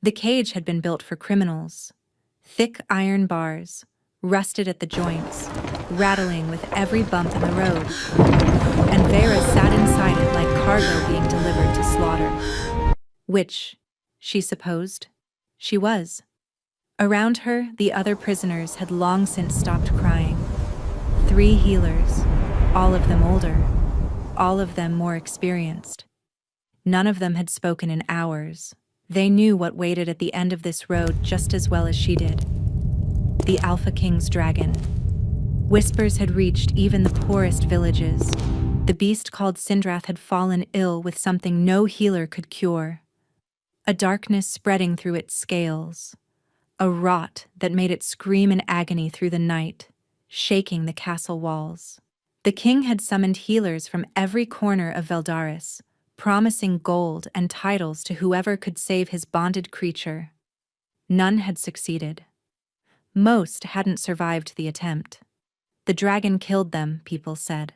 The cage had been built for criminals. Thick iron bars, rusted at the joints, rattling with every bump in the road. And Vera sat inside it like cargo being delivered to slaughter. Which, she supposed, she was. Around her, the other prisoners had long since stopped crying. 3 healers, all of them older, all of them more experienced. None of them had spoken in hours. They knew what waited at the end of this road just as well as she did. The Alpha King's dragon. Whispers had reached even the poorest villages. The beast called Sindrath had fallen ill with something no healer could cure. A darkness spreading through its scales. A rot that made it scream in agony through the night, shaking the castle walls. The king had summoned healers from every corner of Veldaris, promising gold and titles to whoever could save his bonded creature. None had succeeded. Most hadn't survived the attempt. The dragon killed them, people said,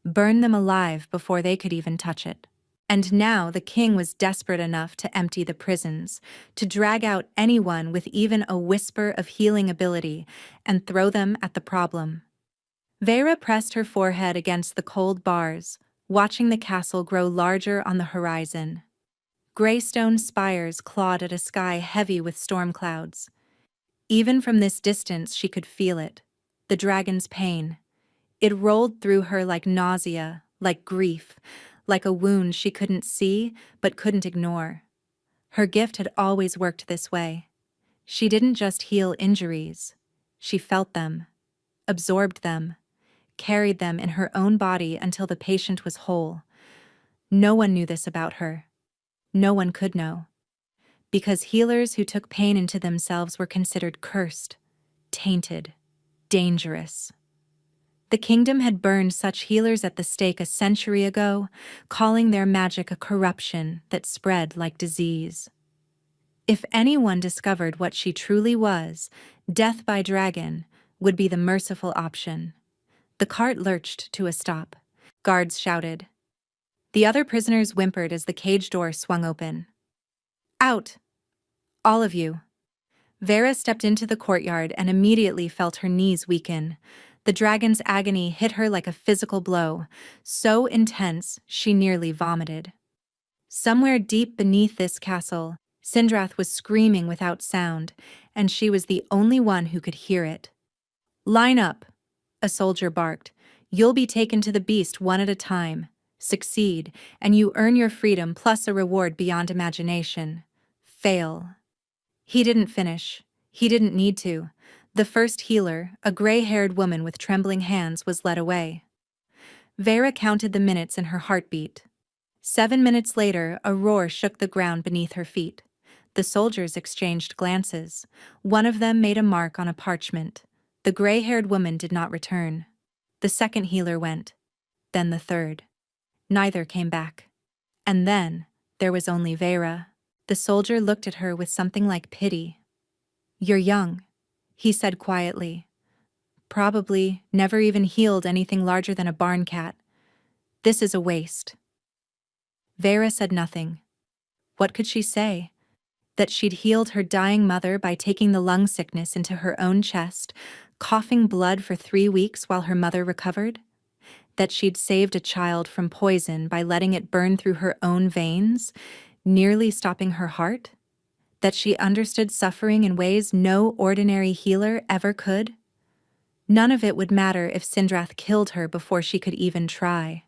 burned them alive before they could even touch it. And now the king was desperate enough to empty the prisons, to drag out anyone with even a whisper of healing ability and throw them at the problem. Vera pressed her forehead against the cold bars, watching the castle grow larger on the horizon. Gray stone spires clawed at a sky heavy with storm clouds. Even from this distance she could feel it, the dragon's pain. It rolled through her like nausea, like grief, like a wound she couldn't see but couldn't ignore. Her gift had always worked this way. She didn't just heal injuries. She felt them, absorbed them, carried them in her own body until the patient was whole. No one knew this about her. No one could know. Because healers who took pain into themselves were considered cursed, tainted, dangerous. The kingdom had burned such healers at the stake a century ago, calling their magic a corruption that spread like disease. If anyone discovered what she truly was, death by dragon would be the merciful option. The cart lurched to a stop. Guards shouted. The other prisoners whimpered as the cage door swung open. Out! All of you. Vera stepped into the courtyard and immediately felt her knees weaken. The dragon's agony hit her like a physical blow, so intense she nearly vomited. Somewhere deep beneath this castle, Sindrath was screaming without sound, and she was the only one who could hear it. Line up, a soldier barked. You'll be taken to the beast one at a time. Succeed, and you earn your freedom plus a reward beyond imagination. Fail. He didn't finish. He didn't need to. The first healer, a gray-haired woman with trembling hands, was led away. Vera counted the minutes in her heartbeat. 7 minutes later, a roar shook the ground beneath her feet. The soldiers exchanged glances. One of them made a mark on a parchment. The gray-haired woman did not return. The second healer went. Then the third. Neither came back. And then, there was only Vera. The soldier looked at her with something like pity. You're young, he said quietly. Probably never even healed anything larger than a barn cat. This is a waste. Vera said nothing. What could she say? That she'd healed her dying mother by taking the lung sickness into her own chest, coughing blood for 3 weeks while her mother recovered? That she'd saved a child from poison by letting it burn through her own veins, nearly stopping her heart? That she understood suffering in ways no ordinary healer ever could? None of it would matter if Sindrath killed her before she could even try.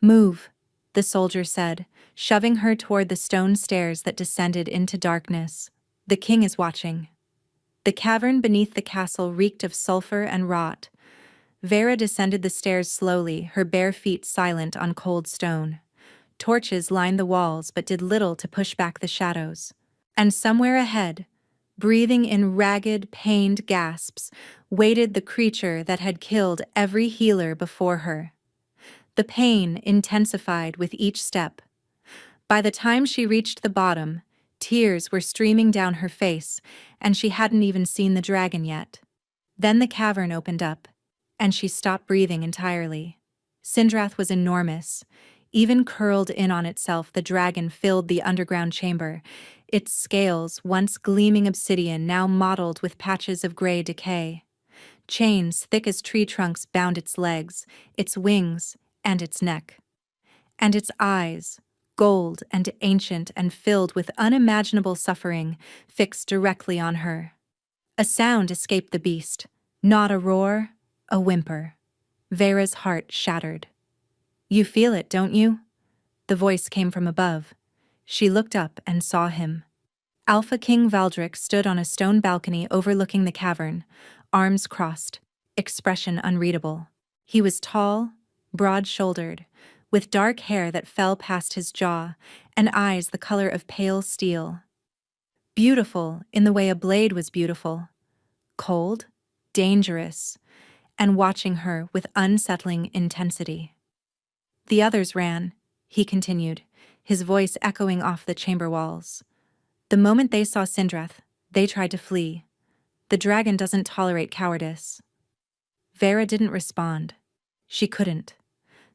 Move, the soldier said, shoving her toward the stone stairs that descended into darkness. The king is watching. The cavern beneath the castle reeked of sulfur and rot. Vera descended the stairs slowly, her bare feet silent on cold stone. Torches lined the walls but did little to push back the shadows. And somewhere ahead, breathing in ragged, pained gasps, waited the creature that had killed every healer before her. The pain intensified with each step. By the time she reached the bottom, tears were streaming down her face, and she hadn't even seen the dragon yet. Then the cavern opened up, and she stopped breathing entirely. Sindrath was enormous. Even curled in on itself, the dragon filled the underground chamber, its scales, once gleaming obsidian, now mottled with patches of gray decay. Chains thick as tree trunks bound its legs, its wings, and its neck. And its eyes, gold and ancient and filled with unimaginable suffering, fixed directly on her. A sound escaped the beast, not a roar, a whimper. Vera's heart shattered. "You feel it, don't you?" The voice came from above. She looked up and saw him. Alpha King Valdric stood on a stone balcony overlooking the cavern, arms crossed, expression unreadable. He was tall, broad-shouldered, with dark hair that fell past his jaw, and eyes the color of pale steel. Beautiful in the way a blade was beautiful. Cold, dangerous, and watching her with unsettling intensity. "The others ran," he continued, his voice echoing off the chamber walls. "The moment they saw Sindrath, they tried to flee. The dragon doesn't tolerate cowardice." Vera didn't respond. She couldn't.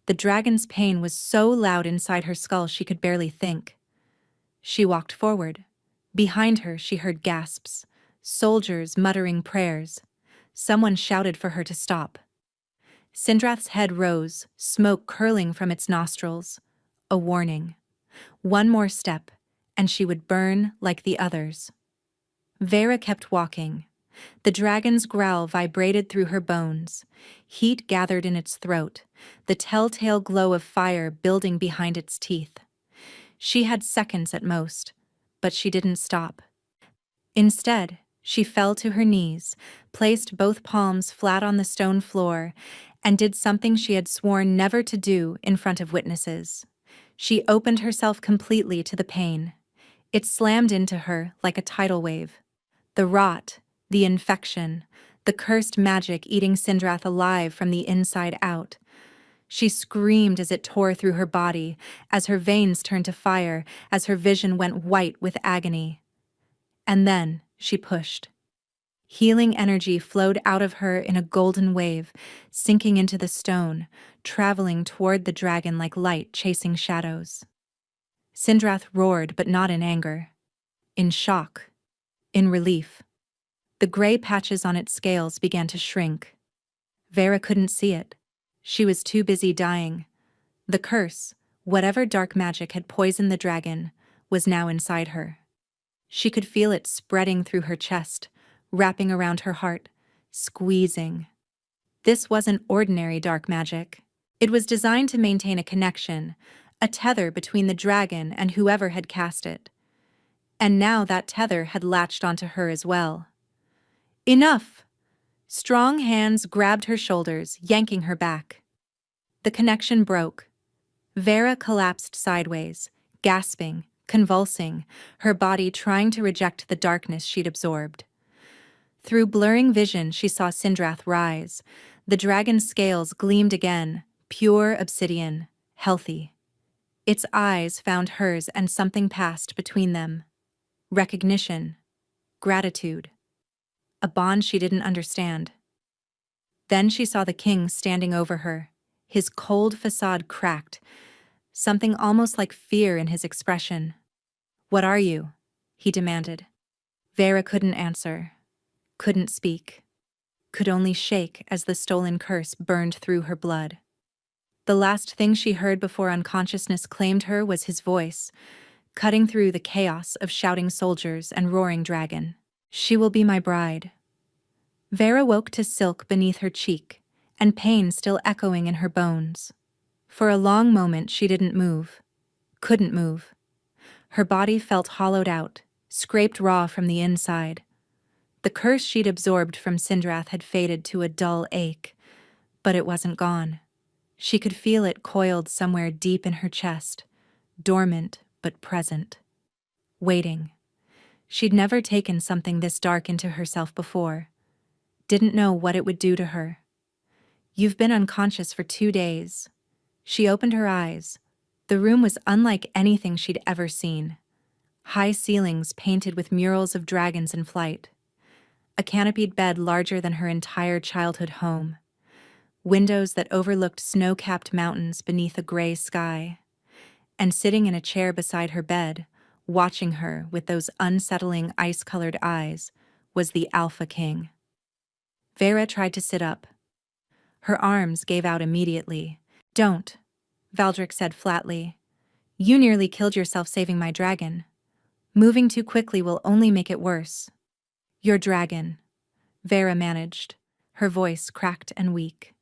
The dragon's pain was so loud inside her skull she could barely think. She walked forward. Behind her she heard gasps, soldiers muttering prayers. Someone shouted for her to stop. Sindrath's head rose, smoke curling from its nostrils. A warning. One more step, and she would burn like the others. Vera kept walking. The dragon's growl vibrated through her bones. Heat gathered in its throat, the telltale glow of fire building behind its teeth. She had seconds at most, but she didn't stop. Instead, she fell to her knees, placed both palms flat on the stone floor, and did something she had sworn never to do in front of witnesses. She opened herself completely to the pain. It slammed into her like a tidal wave. The rot, the infection, the cursed magic eating Sindrath alive from the inside out. She screamed as it tore through her body, as her veins turned to fire, as her vision went white with agony. And then she pushed. Healing energy flowed out of her in a golden wave, sinking into the stone, traveling toward the dragon like light chasing shadows. Sindrath roared, but not in anger. In shock. In relief. The gray patches on its scales began to shrink. Vera couldn't see it. She was too busy dying. The curse, whatever dark magic had poisoned the dragon, was now inside her. She could feel it spreading through her chest, wrapping around her heart, squeezing. This wasn't ordinary dark magic. It was designed to maintain a connection, a tether between the dragon and whoever had cast it. And now that tether had latched onto her as well. "Enough!" Strong hands grabbed her shoulders, yanking her back. The connection broke. Vera collapsed sideways, gasping, convulsing, her body trying to reject the darkness she'd absorbed. Through blurring vision, she saw Sindrath rise. The dragon's scales gleamed again, pure obsidian, healthy. Its eyes found hers and something passed between them. Recognition. Gratitude. A bond she didn't understand. Then she saw the king standing over her, his cold facade cracked, something almost like fear in his expression. "What are you?" he demanded. Vera couldn't answer, couldn't speak, could only shake as the stolen curse burned through her blood. The last thing she heard before unconsciousness claimed her was his voice, cutting through the chaos of shouting soldiers and roaring dragon. "She will be my bride." Vera woke to silk beneath her cheek, and pain still echoing in her bones. For a long moment she didn't move, couldn't move. Her body felt hollowed out, scraped raw from the inside. The curse she'd absorbed from Sindrath had faded to a dull ache, but it wasn't gone. She could feel it coiled somewhere deep in her chest, dormant but present. Waiting. She'd never taken something this dark into herself before. Didn't know what it would do to her. "You've been unconscious for 2 days. She opened her eyes. The room was unlike anything she'd ever seen. High ceilings painted with murals of dragons in flight. A canopied bed larger than her entire childhood home. Windows that overlooked snow-capped mountains beneath a gray sky. And sitting in a chair beside her bed, watching her with those unsettling ice-colored eyes, was the Alpha King. Vera tried to sit up. Her arms gave out immediately. "Don't," Valdric said flatly. "You nearly killed yourself saving my dragon. Moving too quickly will only make it worse." "Your dragon," Vera managed, her voice cracked and weak,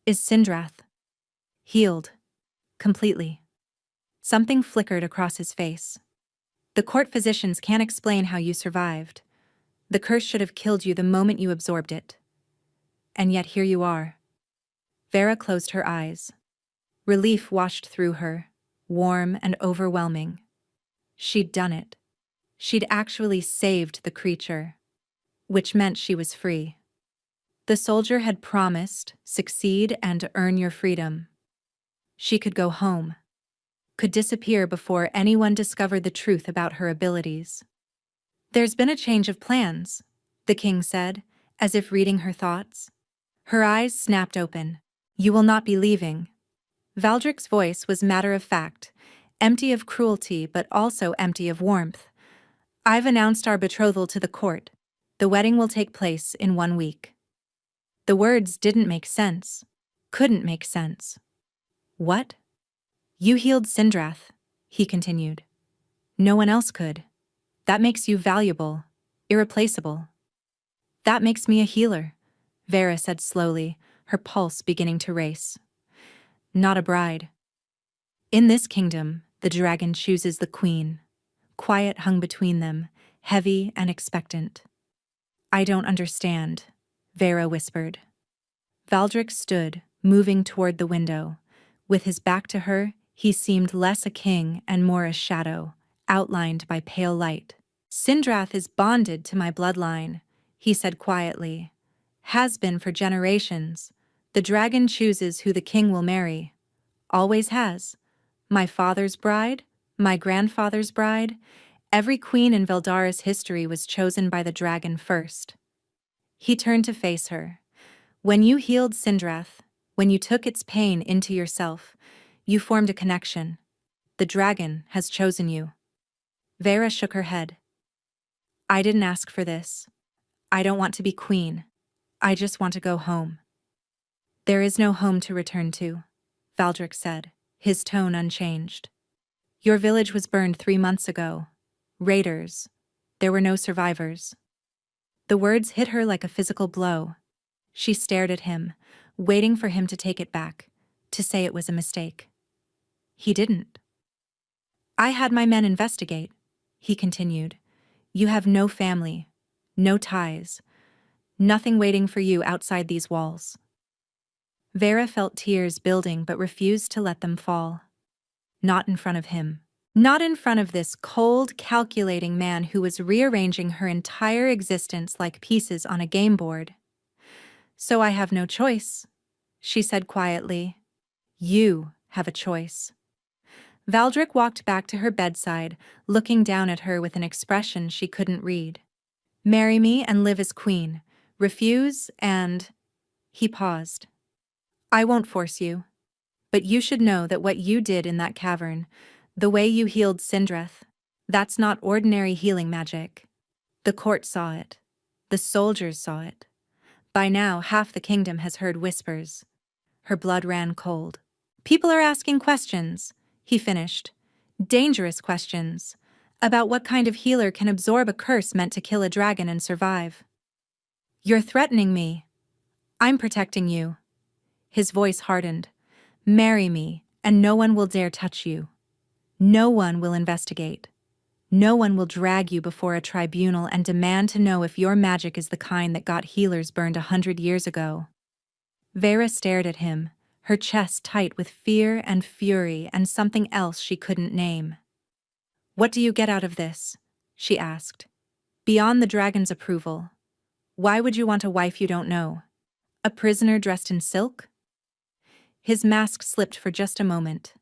"is Sindrath. Healed. Completely." Something flickered across his face. "The court physicians can't explain how you survived. The curse should have killed you the moment you absorbed it. And yet here you are." Vera closed her eyes. Relief washed through her, warm and overwhelming. She'd done it. She'd actually saved the creature, which meant she was free. The soldier had promised, succeed and earn your freedom. She could go home, could disappear before anyone discovered the truth about her abilities. "There's been a change of plans," the king said, as if reading her thoughts. Her eyes snapped open. "You will not be leaving." Valdric's voice was matter-of-fact, empty of cruelty but also empty of warmth. "I've announced our betrothal to the court. The wedding will take place in 1 week." The words didn't make sense. Couldn't make sense. "What?" "You healed Sindrath," he continued. "No one else could. That makes you valuable, irreplaceable." "That makes me a healer," Vera said slowly, her pulse beginning to race. "Not a bride. In this kingdom, the dragon chooses the queen." Quiet hung between them, heavy and expectant. "I don't understand," Vera whispered. Valdric stood, moving toward the window. With his back to her, he seemed less a king and more a shadow, outlined by pale light. "Sindrath is bonded to my bloodline," he said quietly. "Has been for generations. The dragon chooses who the king will marry. Always has. My father's bride, my grandfather's bride. Every queen in Veldara's history was chosen by the dragon first." He turned to face her. "When you healed Sindrath, when you took its pain into yourself, you formed a connection. The dragon has chosen you." Vera shook her head. "I didn't ask for this. I don't want to be queen. I just want to go home." "There is no home to return to," Valdric said, his tone unchanged. "Your village was burned 3 months ago. Raiders. There were no survivors." The words hit her like a physical blow. She stared at him, waiting for him to take it back, to say it was a mistake. He didn't. "I had my men investigate," he continued. "You have no family, no ties, nothing waiting for you outside these walls." Vera felt tears building but refused to let them fall. Not in front of him. Not in front of this cold, calculating man who was rearranging her entire existence like pieces on a game board. "So I have no choice," she said quietly. "You have a choice." Valdric walked back to her bedside, looking down at her with an expression she couldn't read. "Marry me and live as queen. Refuse and—" He paused. "I won't force you. But you should know that what you did in that cavern, the way you healed Sindrath, that's not ordinary healing magic. The court saw it. The soldiers saw it. By now, half the kingdom has heard whispers." Her blood ran cold. "People are asking questions," he finished. "Dangerous questions. About what kind of healer can absorb a curse meant to kill a dragon and survive." "You're threatening me." "I'm protecting you." His voice hardened. "Marry me, and no one will dare touch you. No one will investigate. No one will drag you before a tribunal and demand to know if your magic is the kind that got healers burned 100 years ago." Vera stared at him, her chest tight with fear and fury and something else she couldn't name. "What do you get out of this?" she asked. "Beyond the dragon's approval. Why would you want a wife you don't know? A prisoner dressed in silk?" His mask slipped for just a moment,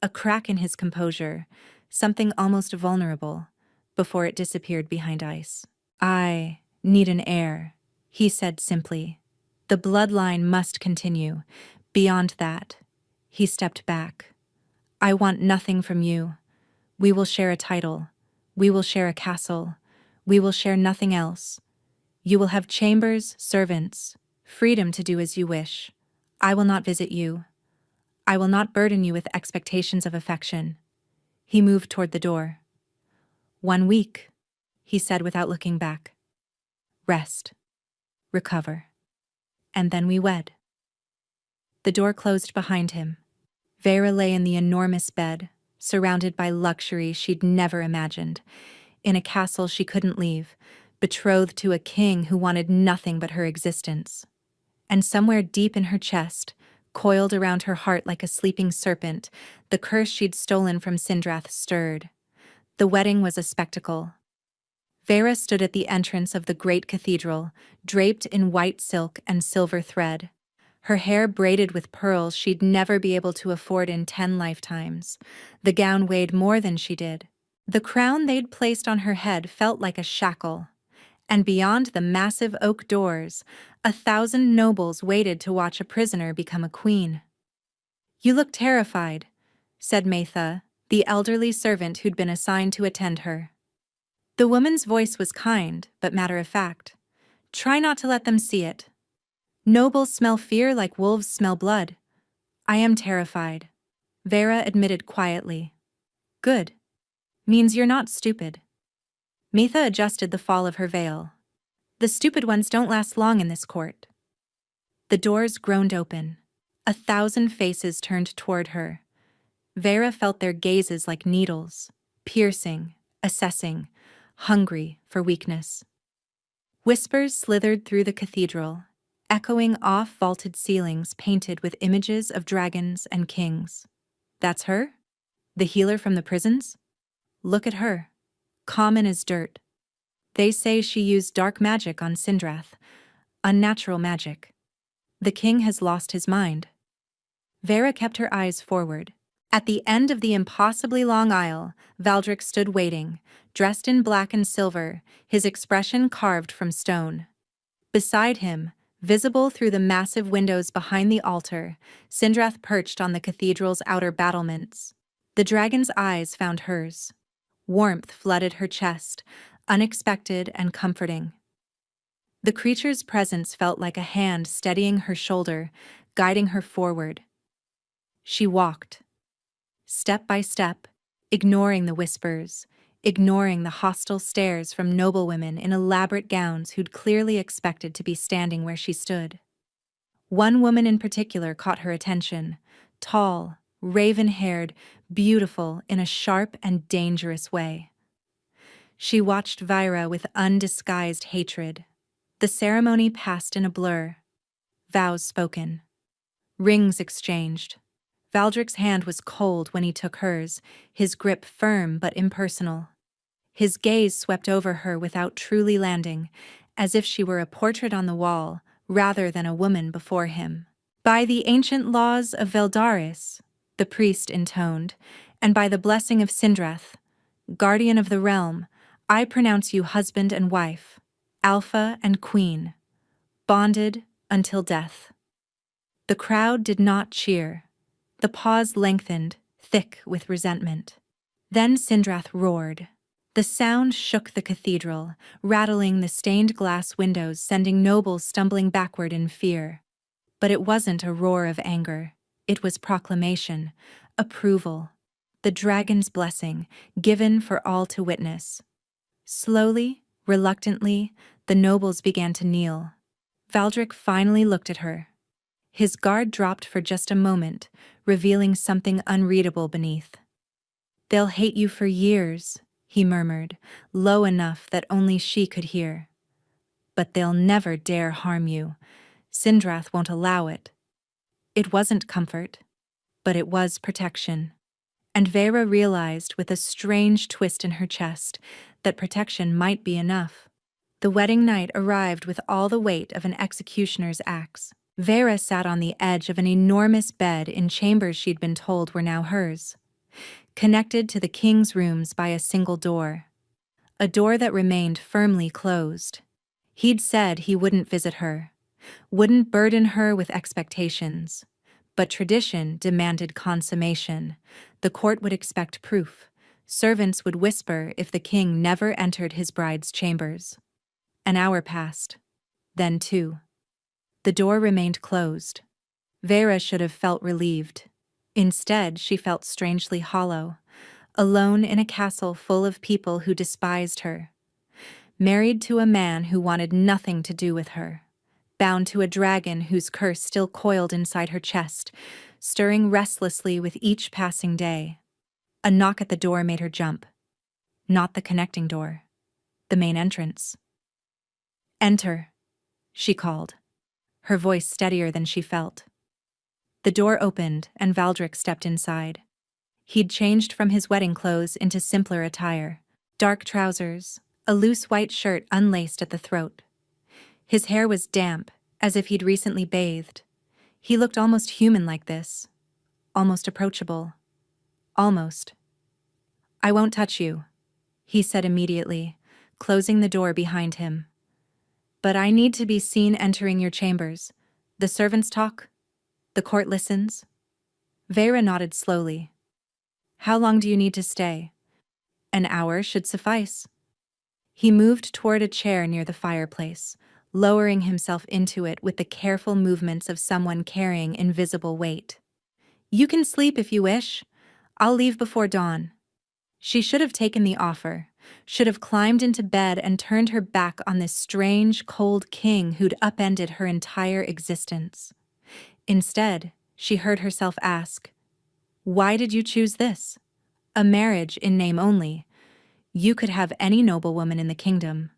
a crack in his composure, something almost vulnerable, before it disappeared behind ice. "I need an heir," he said simply. "The bloodline must continue. Beyond that," he stepped back. "I want nothing from you. We will share a title, We will share a castle. We will share nothing else. You will have chambers, servants, freedom to do as you wish. I will not visit you. I will not burden you with expectations of affection." He moved toward the door. "1 week," he said without looking back. "Rest. Recover. And then we wed." The door closed behind him. Vera lay in the enormous bed, surrounded by luxury she'd never imagined, in a castle she couldn't leave, betrothed to a king who wanted nothing but her existence. And somewhere deep in her chest, coiled around her heart like a sleeping serpent, the curse she'd stolen from Sindrath stirred. The wedding was a spectacle. Vera stood at the entrance of the great cathedral, draped in white silk and silver thread. Her hair braided with pearls she'd never be able to afford in 10 lifetimes. The gown weighed more than she did. The crown they'd placed on her head felt like a shackle. And beyond the massive oak doors, 1,000 nobles waited to watch a prisoner become a queen. "You look terrified," said Metha, the elderly servant who'd been assigned to attend her. The woman's voice was kind, but matter-of-fact. "Try not to let them see it. Nobles smell fear like wolves smell blood." "I am terrified," Vera admitted quietly. "Good. Means you're not stupid." Metha adjusted the fall of her veil. "The stupid ones don't last long in this court." The doors groaned open. 1,000 faces turned toward her. Vera felt their gazes like needles, piercing, assessing, hungry for weakness. Whispers slithered through the cathedral, echoing off vaulted ceilings painted with images of dragons and kings. "That's her? The healer from the prisons? Look at her. Common as dirt. They say she used dark magic on Sindrath. Unnatural magic. The king has lost his mind." Vera kept her eyes forward. At the end of the impossibly long aisle, Valdric stood waiting, dressed in black and silver, his expression carved from stone. Beside him, visible through the massive windows behind the altar, Sindrath perched on the cathedral's outer battlements. The dragon's eyes found hers. Warmth flooded her chest, unexpected and comforting. The creature's presence felt like a hand steadying her shoulder, guiding her forward. She walked, step by step, ignoring the whispers, ignoring the hostile stares from noblewomen in elaborate gowns who'd clearly expected to be standing where she stood. One woman in particular caught her attention, tall, raven-haired, beautiful in a sharp and dangerous way. She watched Vyra with undisguised hatred. The ceremony passed in a blur. Vows spoken. Rings exchanged. Valdric's hand was cold when he took hers, his grip firm but impersonal. His gaze swept over her without truly landing, as if she were a portrait on the wall, rather than a woman before him. "By the ancient laws of Veldaris," the priest intoned, "and by the blessing of Sindrath, guardian of the realm, I pronounce you husband and wife, alpha and queen, bonded until death." The crowd did not cheer. The pause lengthened, thick with resentment. Then Sindrath roared. The sound shook the cathedral, rattling the stained glass windows, sending nobles stumbling backward in fear. But it wasn't a roar of anger. It was proclamation, approval, the dragon's blessing, given for all to witness. Slowly, reluctantly, the nobles began to kneel. Valdric finally looked at her. His guard dropped for just a moment, revealing something unreadable beneath. "They'll hate you for years," he murmured, low enough that only she could hear. "But they'll never dare harm you. Sindrath won't allow it." It wasn't comfort, but it was protection. And Vera realized with a strange twist in her chest that protection might be enough. The wedding night arrived with all the weight of an executioner's axe. Vera sat on the edge of an enormous bed in chambers she'd been told were now hers, connected to the king's rooms by a single door. A door that remained firmly closed. He'd said he wouldn't visit her, wouldn't burden her with expectations. But tradition demanded consummation. The court would expect proof, Servants would whisper if the king never entered his bride's chambers. An hour passed. Then 2. The door remained closed. Vera should have felt relieved. Instead, she felt strangely hollow, alone in a castle full of people who despised her. Married to a man who wanted nothing to do with her. Bound to a dragon whose curse still coiled inside her chest, stirring restlessly with each passing day. A knock at the door made her jump. Not the connecting door. The main entrance. "Enter," she called, her voice steadier than she felt. The door opened and Valdric stepped inside. He'd changed from his wedding clothes into simpler attire. Dark trousers, a loose white shirt unlaced at the throat. His hair was damp, as if he'd recently bathed. He looked almost human like this. Almost approachable. Almost. "I won't touch you," he said immediately, closing the door behind him. "But I need to be seen entering your chambers. The servants talk. The court listens." Vera nodded slowly. "How long do you need to stay?" "An hour should suffice." He moved toward a chair near the fireplace, lowering himself into it with the careful movements of someone carrying invisible weight. "You can sleep if you wish. I'll leave before dawn." She should have taken the offer, should have climbed into bed and turned her back on this strange, cold king who'd upended her entire existence. Instead, she heard herself ask, "Why did you choose this? A marriage in name only. You could have any noblewoman in the kingdom."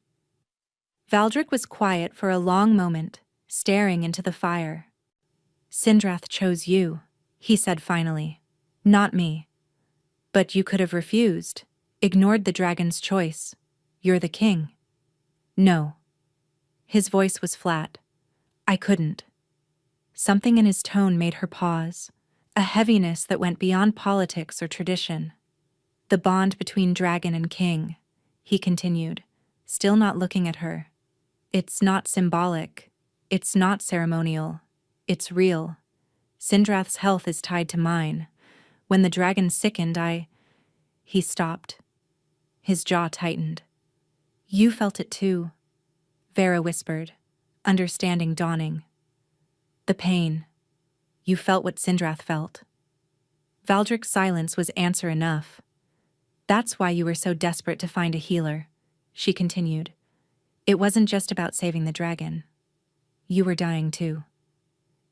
Valdric was quiet for a long moment, staring into the fire. "Sindrath chose you," he said finally. "Not me. But you could have refused, ignored the dragon's choice. You're the king." "No." His voice was flat. "I couldn't." Something in his tone made her pause, a heaviness that went beyond politics or tradition. "The bond between dragon and king," he continued, still not looking at her. "It's not symbolic. It's not ceremonial. It's real. Sindrath's health is tied to mine. When the dragon sickened, He stopped. His jaw tightened. "You felt it too," Vera whispered, understanding dawning. "The pain. You felt what Sindrath felt." Valdric's silence was answer enough. "That's why you were so desperate to find a healer," she continued. "It wasn't just about saving the dragon. You were dying too."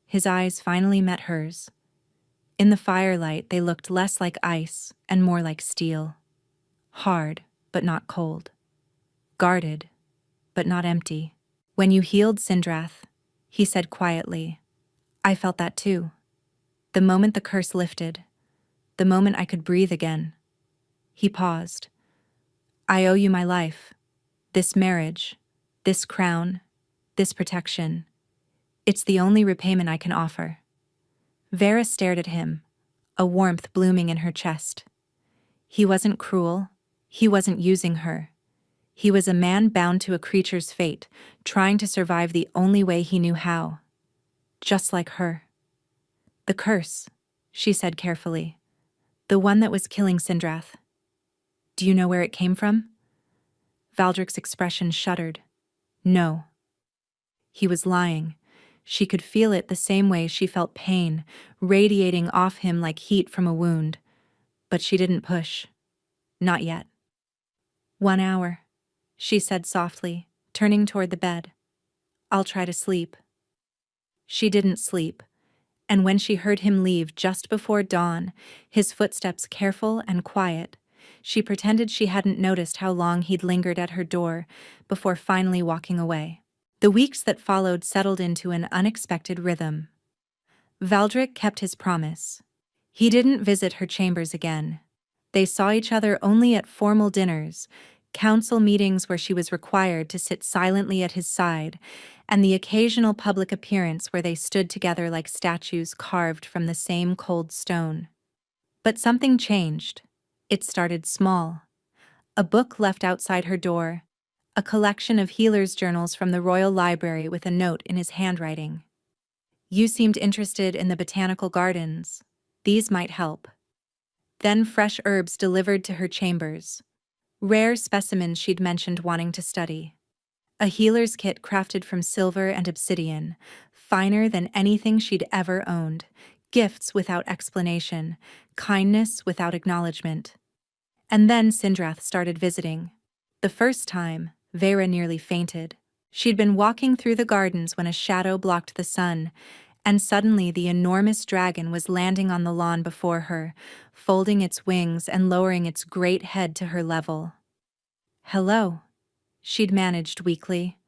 His eyes finally met hers. In the firelight, they looked less like ice and more like steel. Hard, but not cold. Guarded, but not empty. "When you healed Sindrath," he said quietly, "I felt that too. The moment the curse lifted. The moment I could breathe again." He paused. "I owe you my life. This marriage, this crown, this protection. It's the only repayment I can offer." Vera stared at him, a warmth blooming in her chest. He wasn't cruel. He wasn't using her. He was a man bound to a creature's fate, trying to survive the only way he knew how. Just like her. "The curse," she said carefully. "The one that was killing Sindrath. Do you know where it came from?" Valdric's expression shuddered. "No." He was lying. She could feel it the same way she felt pain, radiating off him like heat from a wound. But she didn't push. Not yet. "1 hour," she said softly, turning toward the bed. "I'll try to sleep." She didn't sleep, and when she heard him leave just before dawn, his footsteps careful and quiet, she pretended she hadn't noticed how long he'd lingered at her door before finally walking away. The weeks that followed settled into an unexpected rhythm. Valdric kept his promise. He didn't visit her chambers again. They saw each other only at formal dinners, council meetings where she was required to sit silently at his side, and the occasional public appearance where they stood together like statues carved from the same cold stone. But something changed. It started small. A book left outside her door, a collection of healer's journals from the Royal Library with a note in his handwriting. "You seemed interested in the botanical gardens. These might help." then fresh herbs delivered to her chambers, rare specimens she'd mentioned wanting to study. A healer's kit crafted from silver and obsidian, finer than anything she'd ever owned, gifts without explanation, kindness without acknowledgement. And then Sindrath started visiting. The first time, Vera nearly fainted. She'd been walking through the gardens when a shadow blocked the sun, and suddenly the enormous dragon was landing on the lawn before her, folding its wings and lowering its great head to her level. "Hello," she'd managed weakly.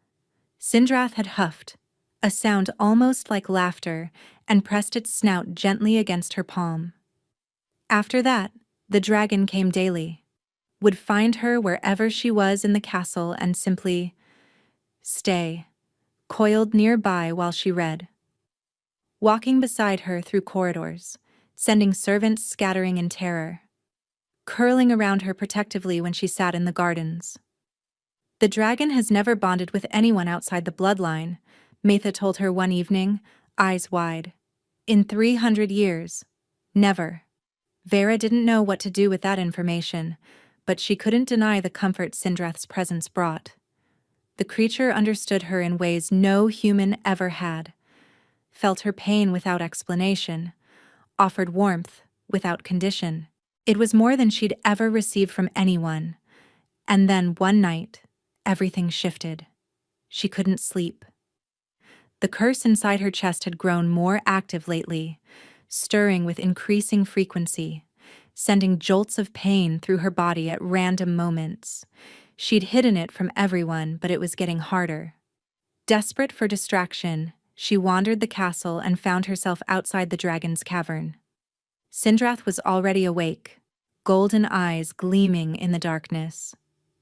Sindrath had huffed, a sound almost like laughter, and pressed its snout gently against her palm. After that, the dragon came daily, would find her wherever she was in the castle and simply stay, coiled nearby while she read, walking beside her through corridors, sending servants scattering in terror, curling around her protectively when she sat in the gardens. "The dragon has never bonded with anyone outside the bloodline," Matha told her one evening, eyes wide. "In 300 years. Never." Vera didn't know what to do with that information, but she couldn't deny the comfort Sindrath's presence brought. The creature understood her in ways no human ever had, felt her pain without explanation, offered warmth without condition. It was more than she'd ever received from anyone. And then one night, everything shifted. She couldn't sleep. The curse inside her chest had grown more active lately, stirring with increasing frequency, sending jolts of pain through her body at random moments. She'd hidden it from everyone, but it was getting harder. Desperate for distraction, she wandered the castle and found herself outside the dragon's cavern. Sindrath was already awake, golden eyes gleaming in the darkness.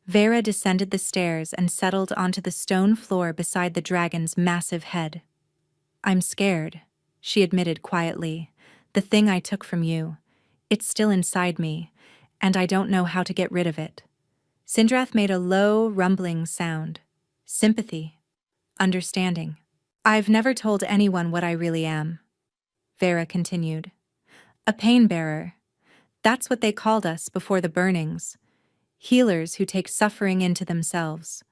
Vera descended the stairs and settled onto the stone floor beside the dragon's massive head. "I'm scared," she admitted quietly. "The thing I took from you. It's still inside me, and I don't know how to get rid of it." Sindrath made a low, rumbling sound. "Sympathy. Understanding. I've never told anyone what I really am," Vera continued. "A pain-bearer. That's what they called us before the burnings. Healers who take suffering into themselves.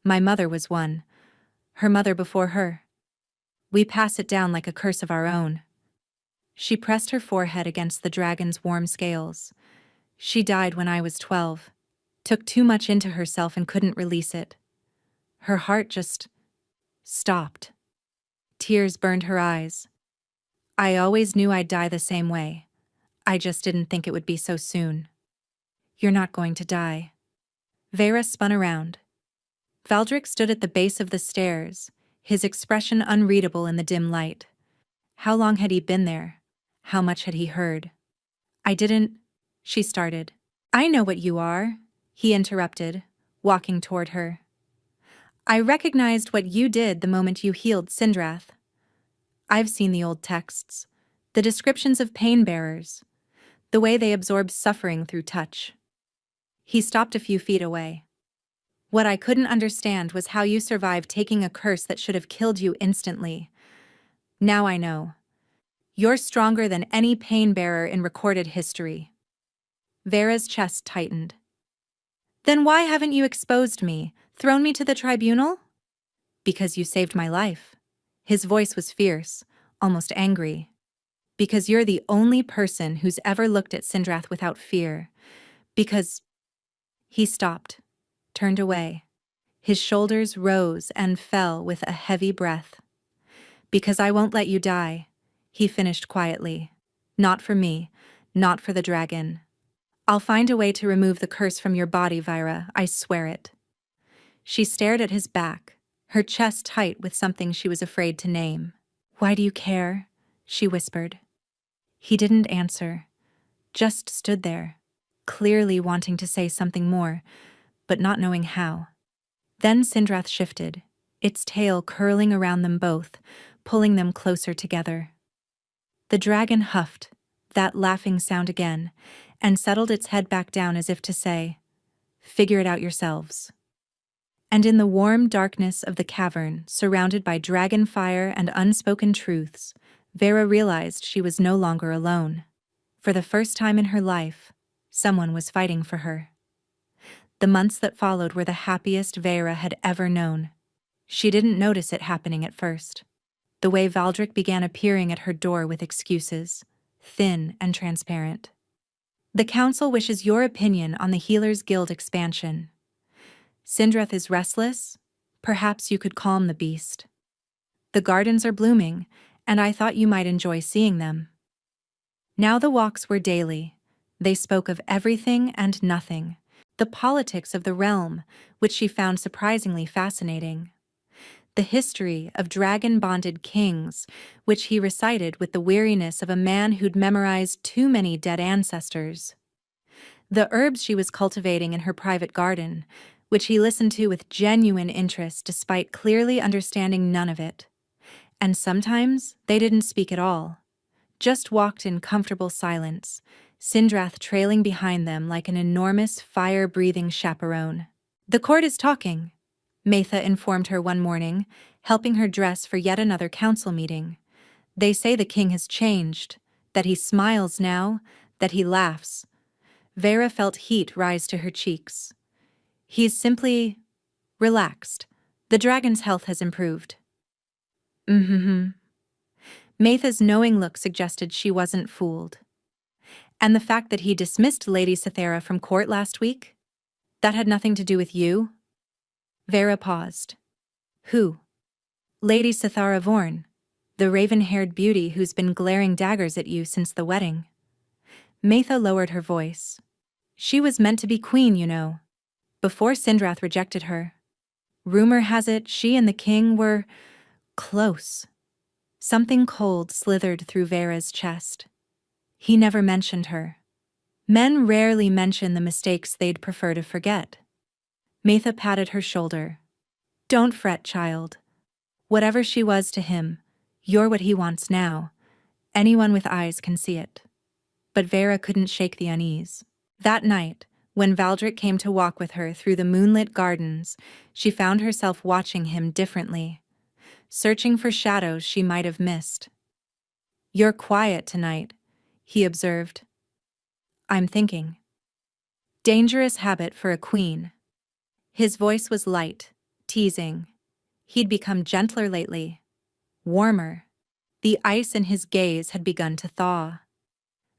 My mother was one. Her mother before her. We pass it down like a curse of our own." She pressed her forehead against the dragon's warm scales. "She died when I was 12. Took too much into herself and couldn't release it. Her heart just stopped." Tears burned her eyes. "I always knew I'd die the same way. I just didn't think it would be so soon." "You're not going to die." Vera spun around. Valdric stood at the base of the stairs, his expression unreadable in the dim light. How long had he been there? How much had he heard? "I didn't," she started. "I know what you are," he interrupted, walking toward her. "I recognized what you did the moment you healed Sindrath. I've seen the old texts, the descriptions of pain-bearers, the way they absorb suffering through touch." He stopped a few feet away. "What I couldn't understand was how you survived taking a curse that should have killed you instantly. Now I know. You're stronger than any pain-bearer in recorded history." Vera's chest tightened. "Then why haven't you exposed me, thrown me to the tribunal?" "Because you saved my life." His voice was fierce, almost angry. "Because you're the only person who's ever looked at Sindrath without fear. Because—" He stopped, turned away. His shoulders rose and fell with a heavy breath. "Because I won't let you die," he finished quietly. "Not for me, not for the dragon. I'll find a way to remove the curse from your body, Vyra, I swear it." She stared at his back, her chest tight with something she was afraid to name. "Why do you care?" she whispered. He didn't answer, just stood there, clearly wanting to say something more, but not knowing how. Then Sindrath shifted, its tail curling around them both, pulling them closer together. The dragon huffed, that laughing sound again, and settled its head back down as if to say, "Figure it out yourselves." And in the warm darkness of the cavern, surrounded by dragon fire and unspoken truths, Vera realized she was no longer alone. For the first time in her life, someone was fighting for her. The months that followed were the happiest Vera had ever known. She didn't notice it happening at first. The way Valdric began appearing at her door with excuses, thin and transparent. The council wishes your opinion on the Healers Guild expansion. Sindrath is restless. Perhaps you could calm the beast. The gardens are blooming, and I thought you might enjoy seeing them. Now the walks were daily. They spoke of everything and nothing. The politics of the realm, which she found surprisingly fascinating. The history of dragon-bonded kings, which he recited with the weariness of a man who'd memorized too many dead ancestors. The herbs she was cultivating in her private garden, which he listened to with genuine interest despite clearly understanding none of it. And sometimes they didn't speak at all, just walked in comfortable silence, Sindrath trailing behind them like an enormous fire-breathing chaperone. "The court is talking," Matha informed her one morning, helping her dress for yet another council meeting. "They say the king has changed, that he smiles now, that he laughs." Vera felt heat rise to her cheeks. "He's simply relaxed. The dragon's health has improved." Matha's knowing look suggested she wasn't fooled. "And the fact that he dismissed Lady Cythera from court last week? That had nothing to do with you?" Vera paused. "Who?" "Lady Cythera Vorn, the raven-haired beauty who's been glaring daggers at you since the wedding." Matha lowered her voice. "She was meant to be queen, you know, before Sindrath rejected her. Rumor has it she and the king were close." Something cold slithered through Vera's chest. He never mentioned her. Men rarely mention the mistakes they'd prefer to forget. Matha patted her shoulder. "Don't fret, child. Whatever she was to him, you're what he wants now. Anyone with eyes can see it." But Vera couldn't shake the unease. That night, when Valdric came to walk with her through the moonlit gardens, she found herself watching him differently, searching for shadows she might have missed. "You're quiet tonight," he observed. "I'm thinking." Dangerous habit for a queen. His voice was light, teasing. He'd become gentler lately, warmer. The ice in his gaze had begun to thaw.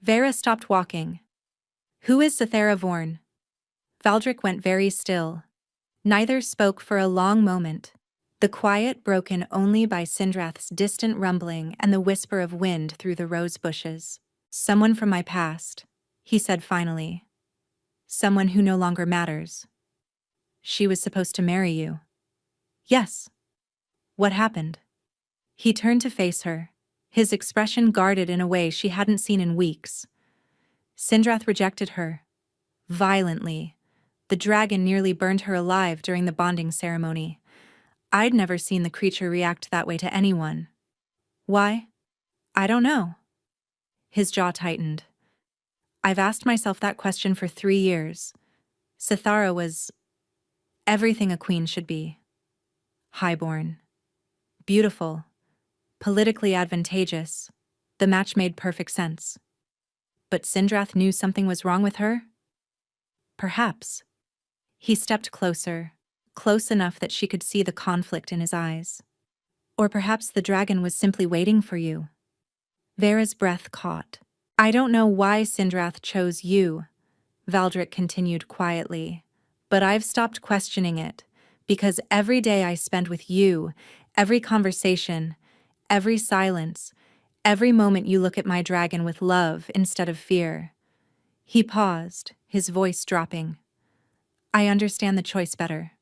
Vera stopped walking. "Who is Cythera Vorn?" Valdric went very still. Neither spoke for a long moment, the quiet broken only by Sindrath's distant rumbling and the whisper of wind through the rose bushes. "Someone from my past," he said finally. "Someone who no longer matters." "She was supposed to marry you." "Yes." "What happened?" He turned to face her, his expression guarded in a way she hadn't seen in weeks. "Sindrath rejected her. Violently. The dragon nearly burned her alive during the bonding ceremony. I'd never seen the creature react that way to anyone." "Why?" "I don't know." His jaw tightened. "I've asked myself that question for 3 years. Cythera was everything a queen should be. Highborn. Beautiful. Politically advantageous. The match made perfect sense. But Sindrath knew something was wrong with her? Perhaps." He stepped closer, close enough that she could see the conflict in his eyes. "Or perhaps the dragon was simply waiting for you." Vera's breath caught. "I don't know why Sindrath chose you," Valdric continued quietly, "but I've stopped questioning it, because every day I spent with you, every conversation, every silence, every moment you look at my dragon with love instead of fear." He paused, his voice dropping. "I understand the choice better."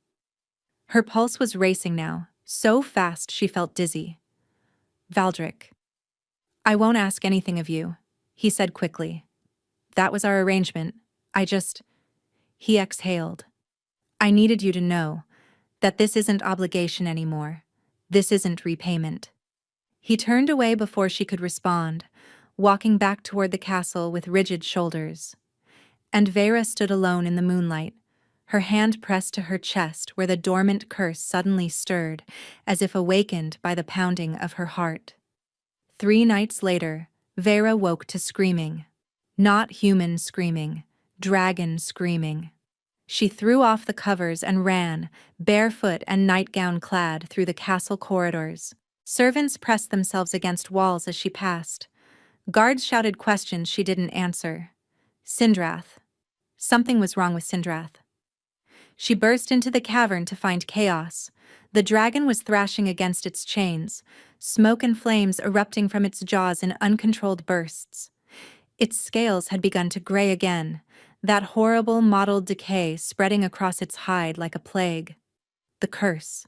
Her pulse was racing now, so fast she felt dizzy. "Valdric, I won't ask anything of you," he said quickly. "That was our arrangement. He exhaled. "I needed you to know that this isn't obligation anymore. This isn't repayment." He turned away before she could respond, walking back toward the castle with rigid shoulders. And Vera stood alone in the moonlight, her hand pressed to her chest where the dormant curse suddenly stirred, as if awakened by the pounding of her heart. 3 nights later, Vera woke to screaming. Not human screaming, dragon screaming. She threw off the covers and ran, barefoot and nightgown clad, through the castle corridors. Servants pressed themselves against walls as she passed. Guards shouted questions she didn't answer. Sindrath. Something was wrong with Sindrath. She burst into the cavern to find chaos. The dragon was thrashing against its chains, smoke and flames erupting from its jaws in uncontrolled bursts. Its scales had begun to gray again, that horrible mottled decay spreading across its hide like a plague. The curse.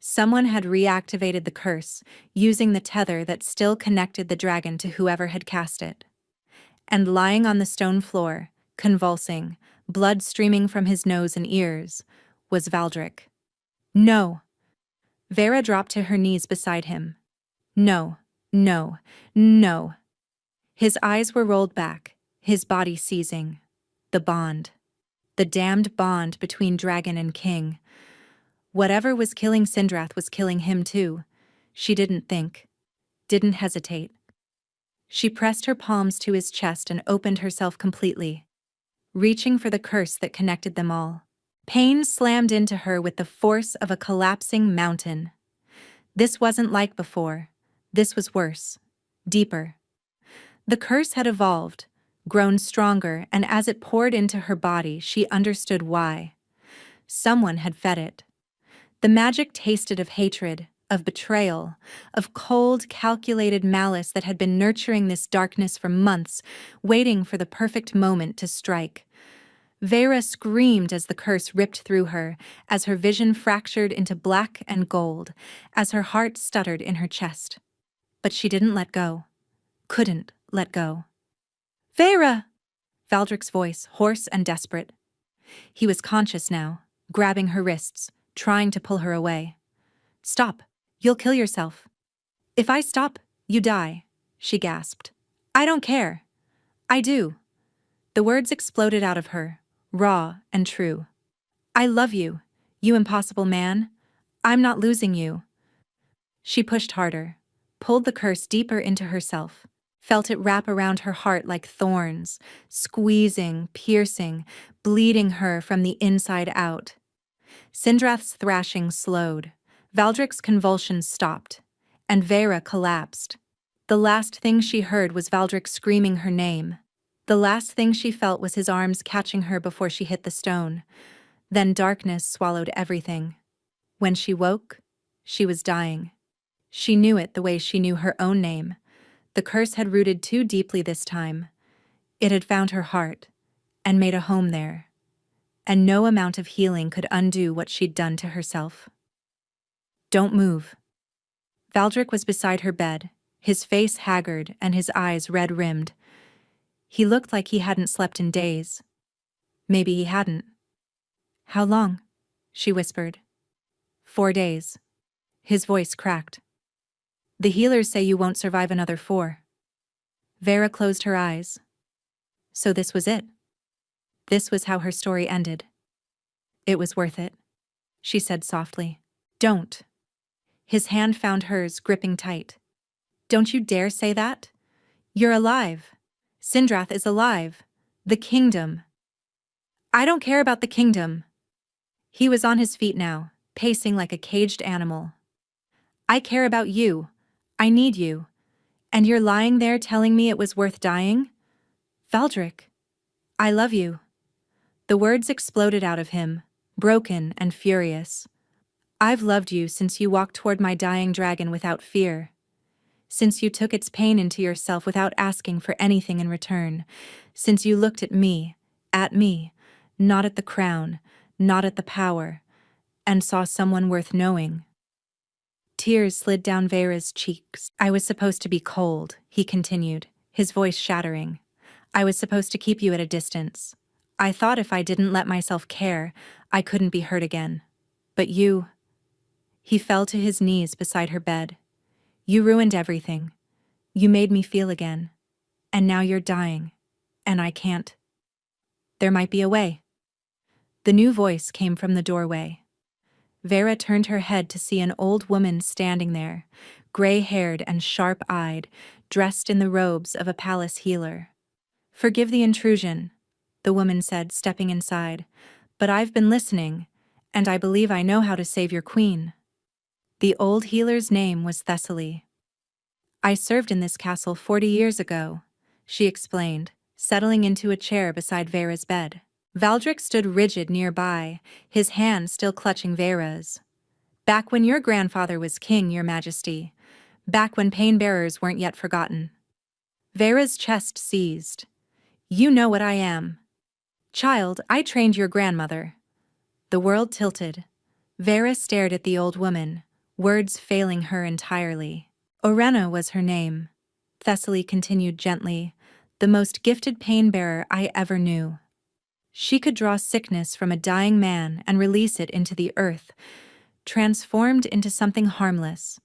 Someone had reactivated the curse, using the tether that still connected the dragon to whoever had cast it. And lying on the stone floor, convulsing, blood streaming from his nose and ears, was Valdric. No! Vera dropped to her knees beside him. No, no, no. His eyes were rolled back, his body seizing. The bond. The damned bond between dragon and king. Whatever was killing Sindrath was killing him too. She didn't think. Didn't hesitate. She pressed her palms to his chest and opened herself completely, reaching for the curse that connected them all. Pain slammed into her with the force of a collapsing mountain. This wasn't like before. This was worse. Deeper. The curse had evolved, grown stronger, and as it poured into her body, she understood why. Someone had fed it. The magic tasted of hatred, of betrayal, of cold, calculated malice that had been nurturing this darkness for months, waiting for the perfect moment to strike. Vera screamed as the curse ripped through her, as her vision fractured into black and gold, as her heart stuttered in her chest. But she didn't let go. Couldn't let go. Vera! Valdric's voice, hoarse and desperate. He was conscious now, grabbing her wrists, trying to pull her away. Stop. You'll kill yourself. If I stop, you die, she gasped. I don't care. I do. The words exploded out of her, raw and true. I love you, you impossible man. I'm not losing you. She pushed harder, pulled the curse deeper into herself, felt it wrap around her heart like thorns, squeezing, piercing, bleeding her from the inside out. Sindrath's thrashing slowed, Valdric's convulsions stopped, and Vera collapsed. The last thing she heard was Valdric screaming her name. The last thing she felt was his arms catching her before she hit the stone. Then darkness swallowed everything. When she woke, she was dying. She knew it the way she knew her own name. The curse had rooted too deeply this time. It had found her heart, and made a home there. And no amount of healing could undo what she'd done to herself. Don't move. Valdric was beside her bed, his face haggard and his eyes red-rimmed. He looked like he hadn't slept in days. Maybe he hadn't. How long? She whispered. 4 days. His voice cracked. The healers say you won't survive another 4. Vera closed her eyes. So this was it. This was how her story ended. It was worth it, she said softly. Don't. His hand found hers, gripping tight. Don't you dare say that. You're alive. Sindrath is alive. The kingdom. I don't care about the kingdom. He was on his feet now, pacing like a caged animal. I care about you. I need you. And you're lying there telling me it was worth dying? Valdric, I love you. The words exploded out of him, broken and furious. I've loved you since you walked toward my dying dragon without fear. Since you took its pain into yourself without asking for anything in return. Since you looked at me, not at the crown, not at the power, and saw someone worth knowing. Tears slid down Vera's cheeks. I was supposed to be cold, he continued, his voice shattering. I was supposed to keep you at a distance. I thought if I didn't let myself care, I couldn't be hurt again. But you... He fell to his knees beside her bed. You ruined everything. You made me feel again. And now you're dying. And I can't. There might be a way. The new voice came from the doorway. Vera turned her head to see an old woman standing there, gray-haired and sharp-eyed, dressed in the robes of a palace healer. Forgive the intrusion, the woman said, stepping inside, but I've been listening, and I believe I know how to save your queen. The old healer's name was Thessaly. I served in this castle 40 years ago, she explained, settling into a chair beside Vera's bed. Valdric stood rigid nearby, his hand still clutching Vera's. Back when your grandfather was king, your majesty. Back when pain-bearers weren't yet forgotten. Vera's chest seized. You know what I am. Child, I trained your grandmother. The world tilted. Vera stared at the old woman, words failing her entirely. Orenna was her name. Thessaly continued gently, the most gifted pain-bearer I ever knew. She could draw sickness from a dying man and release it into the earth, transformed into something harmless.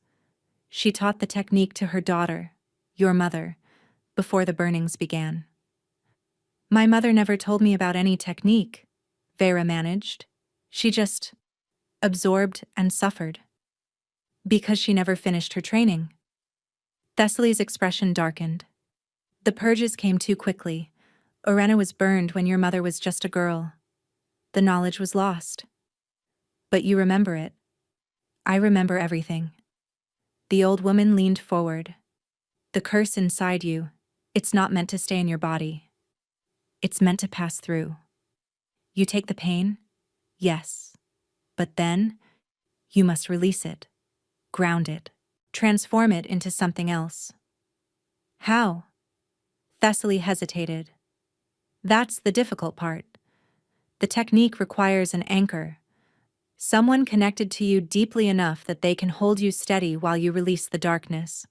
She taught the technique to her daughter, your mother, before the burnings began. My mother never told me about any technique, Vera managed. She just absorbed and suffered. Because she never finished her training. Thessaly's expression darkened. The purges came too quickly. Orenna was burned when your mother was just a girl. The knowledge was lost. But you remember it. I remember everything. The old woman leaned forward. The curse inside you, it's not meant to stay in your body. It's meant to pass through. You take the pain? Yes. But then, you must release it, ground it, transform it into something else. How? Thessaly hesitated. That's the difficult part. The technique requires an anchor. Someone connected to you deeply enough that they can hold you steady while you release the darkness.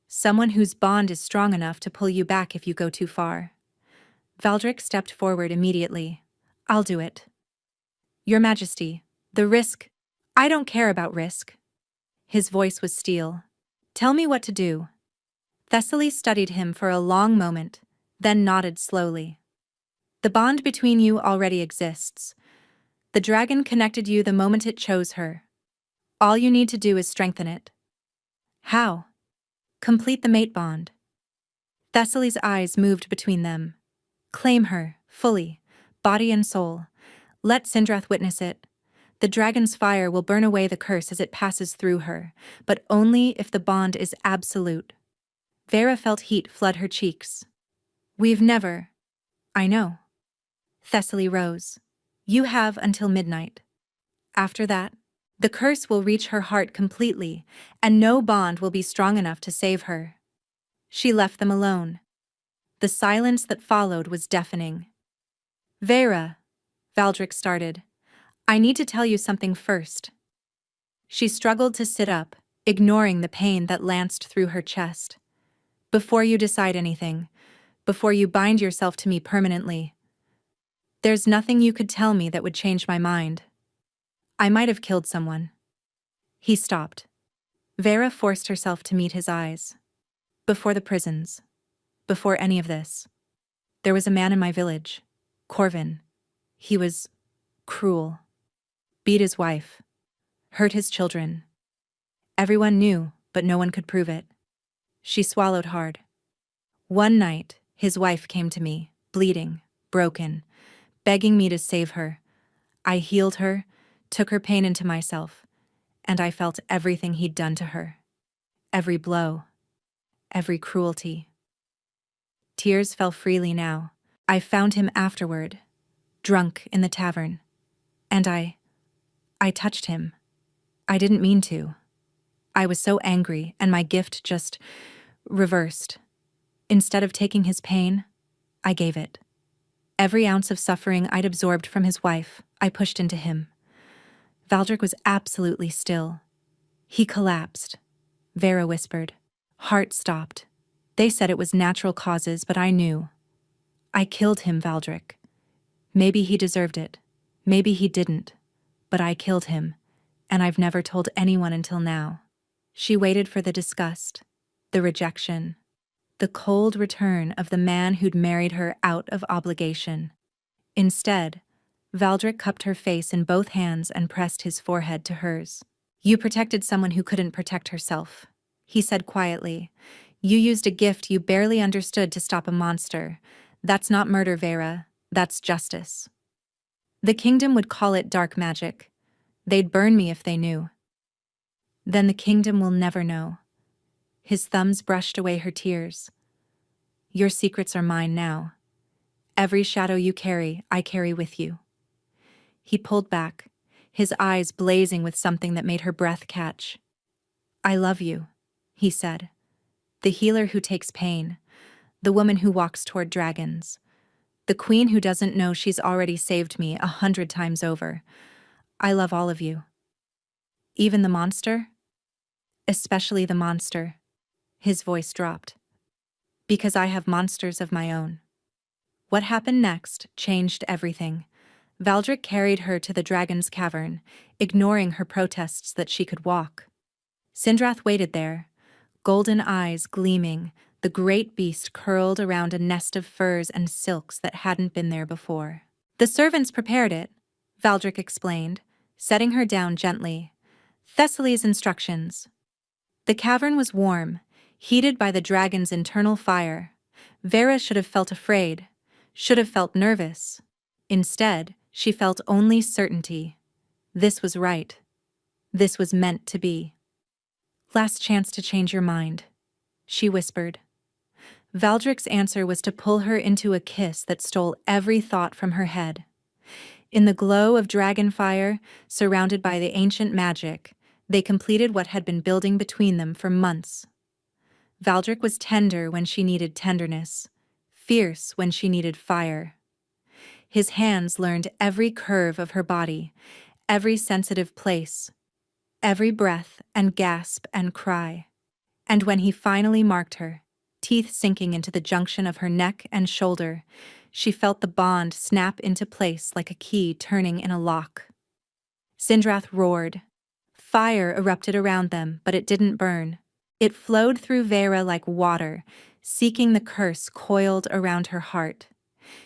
Someone whose bond is strong enough to pull you back if you go too far. Valdric stepped forward immediately. I'll do it. Your Majesty, the risk. I don't care about risk. His voice was steel. Tell me what to do. Thessaly studied him for a long moment, then nodded slowly. The bond between you already exists. The dragon connected you the moment it chose her. All you need to do is strengthen it. How? Complete the mate bond. Thessaly's eyes moved between them. Claim her, fully, body and soul. Let Sindrath witness it. The dragon's fire will burn away the curse as it passes through her, but only if the bond is absolute. Vera felt heat flood her cheeks. We've never. I know. Thessaly rose. You have until midnight. After that, the curse will reach her heart completely, and no bond will be strong enough to save her. She left them alone. The silence that followed was deafening. Vera, Valdric started. I need to tell you something first. She struggled to sit up, ignoring the pain that lanced through her chest. Before you decide anything, before you bind yourself to me permanently, there's nothing you could tell me that would change my mind. I might have killed someone. He stopped. Vera forced herself to meet his eyes. Before the prisons. Before any of this. There was a man in my village. Corvin. He was cruel. Beat his wife. Hurt his children. Everyone knew, but no one could prove it. She swallowed hard. One night, his wife came to me, bleeding, broken, begging me to save her. I healed her, took her pain into myself, and I felt everything he'd done to her. Every blow. Every cruelty. Tears fell freely now. I found him afterward, drunk in the tavern. And I touched him. I didn't mean to. I was so angry, and my gift just reversed. Instead of taking his pain, I gave it. Every ounce of suffering I'd absorbed from his wife, I pushed into him. Valdric was absolutely still. He collapsed. Vera whispered. Heart stopped. They said it was natural causes, but I knew. I killed him, Valdric. Maybe he deserved it. Maybe he didn't. But I killed him, and I've never told anyone until now. She waited for the disgust, the rejection, the cold return of the man who'd married her out of obligation. Instead, Valdric cupped her face in both hands and pressed his forehead to hers. You protected someone who couldn't protect herself, he said quietly. You used a gift you barely understood to stop a monster. That's not murder, Vera. That's justice. The kingdom would call it dark magic. They'd burn me if they knew. Then the kingdom will never know. His thumbs brushed away her tears. Your secrets are mine now. Every shadow you carry, I carry with you. He pulled back, his eyes blazing with something that made her breath catch. I love you, he said. The healer who takes pain, the woman who walks toward dragons, the queen who doesn't know she's already saved me 100 times over. I love all of you. Even the monster? Especially the monster. His voice dropped. Because I have monsters of my own. What happened next changed everything. Valdric carried her to the dragon's cavern, ignoring her protests that she could walk. Sindrath waited there, golden eyes gleaming, the great beast curled around a nest of furs and silks that hadn't been there before. The servants prepared it, Valdric explained, setting her down gently. Thessaly's instructions. The cavern was warm, heated by the dragon's internal fire. Vera should have felt afraid, should have felt nervous. Instead, she felt only certainty. This was right. This was meant to be. Last chance to change your mind, she whispered. Valdric's answer was to pull her into a kiss that stole every thought from her head. In the glow of dragon fire, surrounded by the ancient magic, they completed what had been building between them for months. Valdric was tender when she needed tenderness, fierce when she needed fire. His hands learned every curve of her body, every sensitive place, every breath and gasp and cry. And when he finally marked her, teeth sinking into the junction of her neck and shoulder, she felt the bond snap into place like a key turning in a lock. Sindrath roared. Fire erupted around them, but it didn't burn. It flowed through Vera like water, seeking the curse coiled around her heart.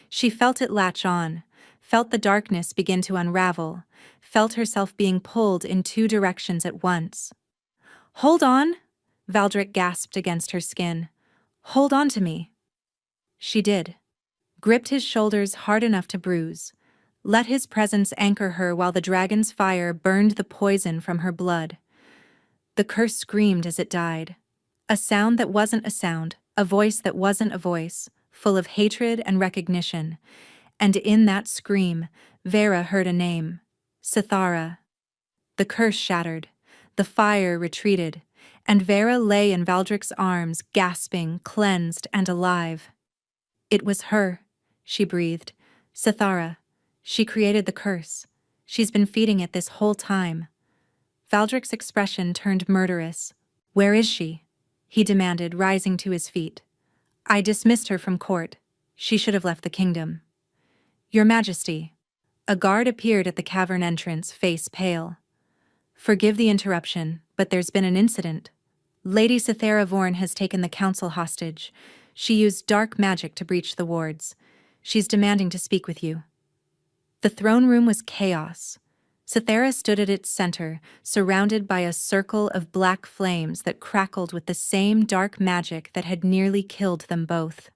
She felt it latch on, felt the darkness begin to unravel, felt herself being pulled in 2 directions at once. Hold on, Valdric gasped against her skin. Hold on to me. She did. Gripped his shoulders hard enough to bruise. Let his presence anchor her while the dragon's fire burned the poison from her blood. The curse screamed as it died. A sound that wasn't a sound, a voice that wasn't a voice, full of hatred and recognition. And in that scream, Vera heard a name. Sithara. The curse shattered. The fire retreated. And Vera lay in Valdric's arms, gasping, cleansed, and alive. It was her, she breathed. Sithara. She created the curse. She's been feeding it this whole time. Valdric's expression turned murderous. Where is she? He demanded, rising to his feet. I dismissed her from court. She should have left the kingdom. Your Majesty. A guard appeared at the cavern entrance, face pale. Forgive the interruption, but there's been an incident. Lady Sithara Vorn has taken the council hostage. She used dark magic to breach the wards. She's demanding to speak with you. The throne room was chaos. Sithara stood at its center, surrounded by a circle of black flames that crackled with the same dark magic that had nearly killed them both.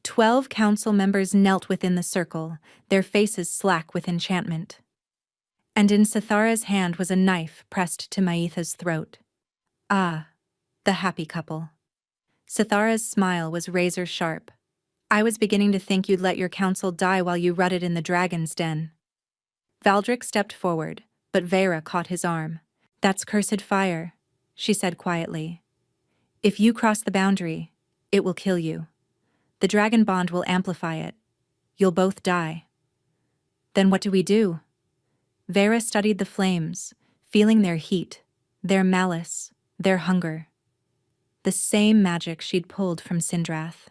12 council members knelt within the circle, their faces slack with enchantment. And in Sithara's hand was a knife pressed to Maitha's throat. Ah, the happy couple. Sithara's smile was razor-sharp. I was beginning to think you'd let your council die while you rutted in the dragon's den. Valdric stepped forward, but Vera caught his arm. That's cursed fire, she said quietly. If you cross the boundary, it will kill you. The dragon bond will amplify it. You'll both die. Then what do we do? Vera studied the flames, feeling their heat, their malice, their hunger. The same magic she'd pulled from Sindrath.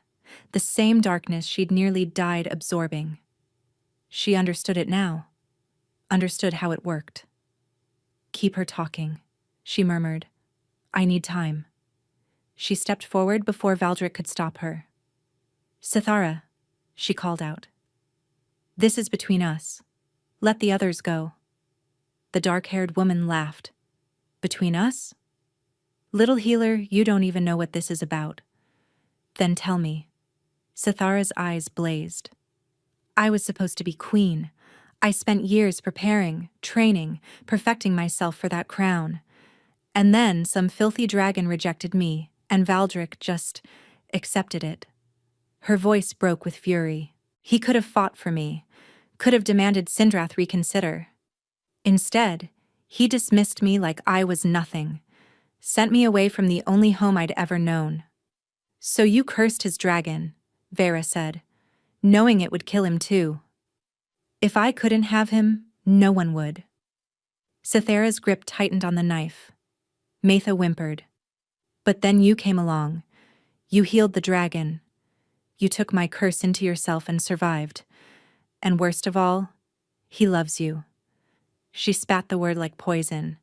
The same darkness she'd nearly died absorbing. She understood it now. Understood how it worked. Keep her talking, she murmured. I need time. She stepped forward before Valdric could stop her. Sithara, she called out. This is between us. Let the others go. The dark-haired woman laughed. Between us? Little healer, you don't even know what this is about. Then tell me. Sithara's eyes blazed. I was supposed to be queen. I spent years preparing, training, perfecting myself for that crown. And then some filthy dragon rejected me, and Valdric just accepted it. Her voice broke with fury. He could have fought for me, could have demanded Sindrath reconsider. Instead, he dismissed me like I was nothing, sent me away from the only home I'd ever known. So you cursed his dragon, Vera said, knowing it would kill him too. If I couldn't have him, no one would. Sithara's grip tightened on the knife. Maitha whimpered. But then you came along. You healed the dragon. You took my curse into yourself and survived. And worst of all, he loves you. She spat the word like poison.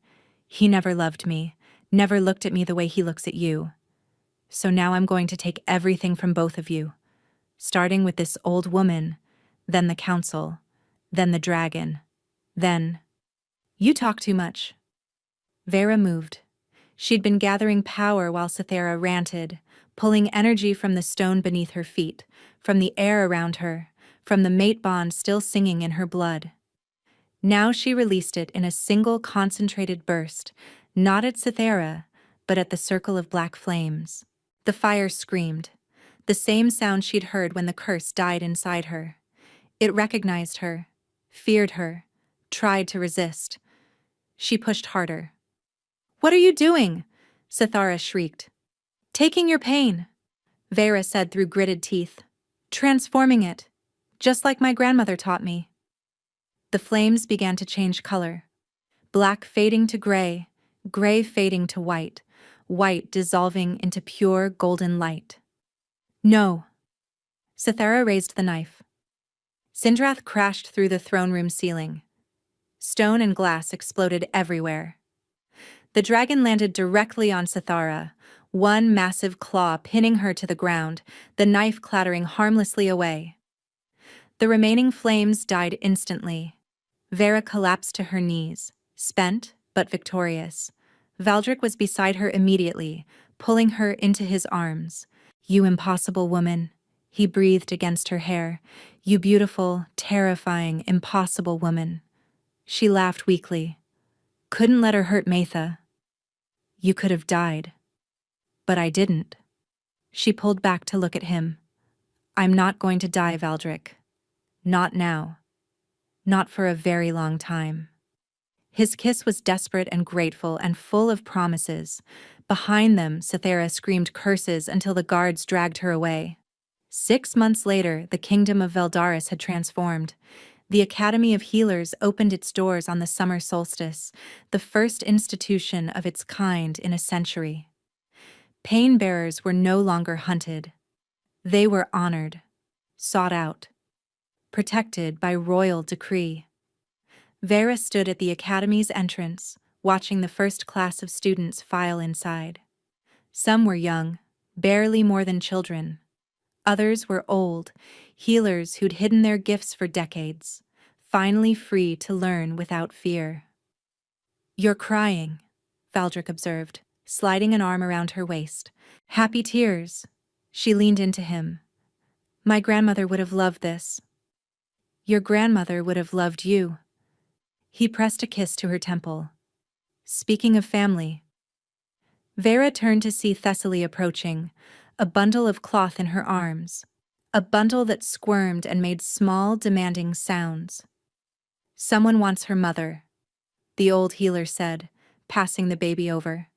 He never loved me, never looked at me the way he looks at you. So now I'm going to take everything from both of you, starting with this old woman, then the council, then the dragon, then... You talk too much. Vera moved. She'd been gathering power while Sithara ranted, pulling energy from the stone beneath her feet, from the air around her, from the mate bond still singing in her blood. Now she released it in a single concentrated burst, not at Sithara, but at the circle of black flames. The fire screamed, the same sound she'd heard when the curse died inside her. It recognized her, feared her, tried to resist. She pushed harder. "What are you doing?" Sithara shrieked. "Taking your pain," Vera said through gritted teeth. "Transforming it, just like my grandmother taught me." The flames began to change color. Black fading to gray, gray fading to white, white dissolving into pure golden light. "No." Sithara raised the knife. Sindrath crashed through the throne room ceiling. Stone and glass exploded everywhere. The dragon landed directly on Sithara, one massive claw pinning her to the ground, the knife clattering harmlessly away. The remaining flames died instantly. Vera collapsed to her knees, spent but victorious. Valdric was beside her immediately, pulling her into his arms. "You impossible woman," he breathed against her hair. "You beautiful, terrifying, impossible woman." She laughed weakly. "Couldn't let her hurt Maitha." "You could have died." "But I didn't." She pulled back to look at him. "I'm not going to die, Valdric. Not now. Not for a very long time." His kiss was desperate and grateful and full of promises. Behind them, Sithara screamed curses until the guards dragged her away. 6 months later, the kingdom of Veldaris had transformed. The Academy of Healers opened its doors on the summer solstice, the first institution of its kind in a century. Pain-bearers were no longer hunted. They were honored, sought out, protected by royal decree. Vera stood at the Academy's entrance, watching the first class of students file inside. Some were young, barely more than children. Others were old, healers who'd hidden their gifts for decades, finally free to learn without fear. "You're crying," Valdric observed, sliding an arm around her waist. "Happy tears." She leaned into him. "My grandmother would have loved this." "Your grandmother would have loved you." He pressed a kiss to her temple. "Speaking of family." Vera turned to see Thessaly approaching, a bundle of cloth in her arms, a bundle that squirmed and made small, demanding sounds. "Someone wants her mother," the old healer said, passing the baby over.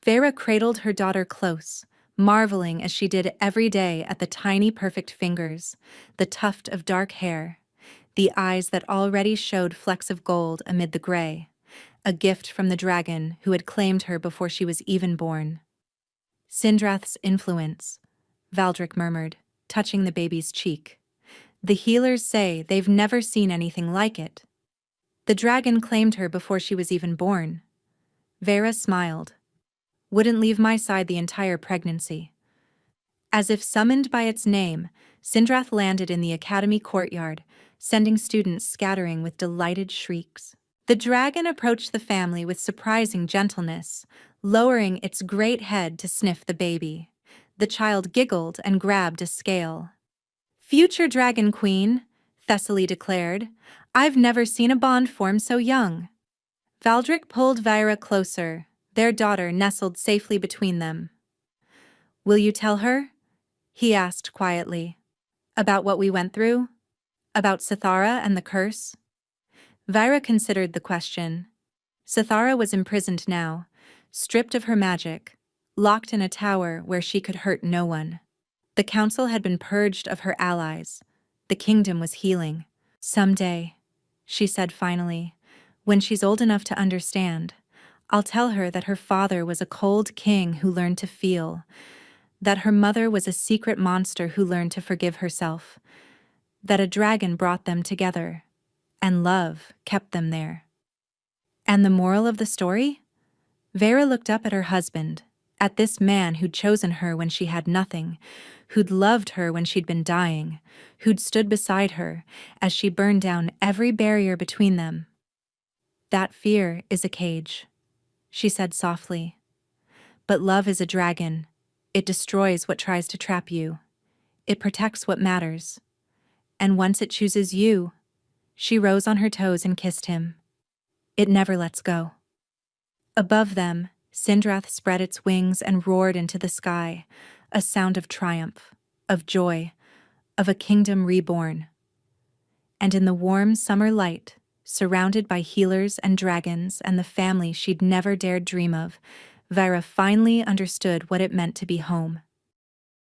Vera cradled her daughter close, marveling as she did every day at the tiny perfect fingers, the tuft of dark hair, the eyes that already showed flecks of gold amid the gray, a gift from the dragon who had claimed her before she was even born. "Sindrath's influence," Valdric murmured, touching the baby's cheek. "The healers say they've never seen anything like it. The dragon claimed her before she was even born." Vera smiled. "Wouldn't leave my side the entire pregnancy." As if summoned by its name, Sindrath landed in the academy courtyard, sending students scattering with delighted shrieks. The dragon approached the family with surprising gentleness, lowering its great head to sniff the baby. The child giggled and grabbed a scale. "Future Dragon Queen," Thessaly declared, "I've never seen a bond form so young." Valdric pulled Vyra closer, their daughter nestled safely between them. "Will you tell her?" he asked quietly. "About what we went through? About Sithara and the curse?" Vyra considered the question. Sithara was imprisoned now, stripped of her magic, locked in a tower where she could hurt no one. The council had been purged of her allies. The kingdom was healing. "Someday," she said finally, "when she's old enough to understand, I'll tell her that her father was a cold king who learned to feel, that her mother was a secret monster who learned to forgive herself, that a dragon brought them together, and love kept them there." And the moral of the story? Vera looked up at her husband, at this man who'd chosen her when she had nothing, who'd loved her when she'd been dying, who'd stood beside her as she burned down every barrier between them. "That fear is a cage," she said softly. "But love is a dragon. It destroys what tries to trap you. It protects what matters. And once it chooses you," she rose on her toes and kissed him, "it never lets go." Above them, Sindrath spread its wings and roared into the sky, a sound of triumph, of joy, of a kingdom reborn. And in the warm summer light, surrounded by healers and dragons and the family she'd never dared dream of, Vyra finally understood what it meant to be home.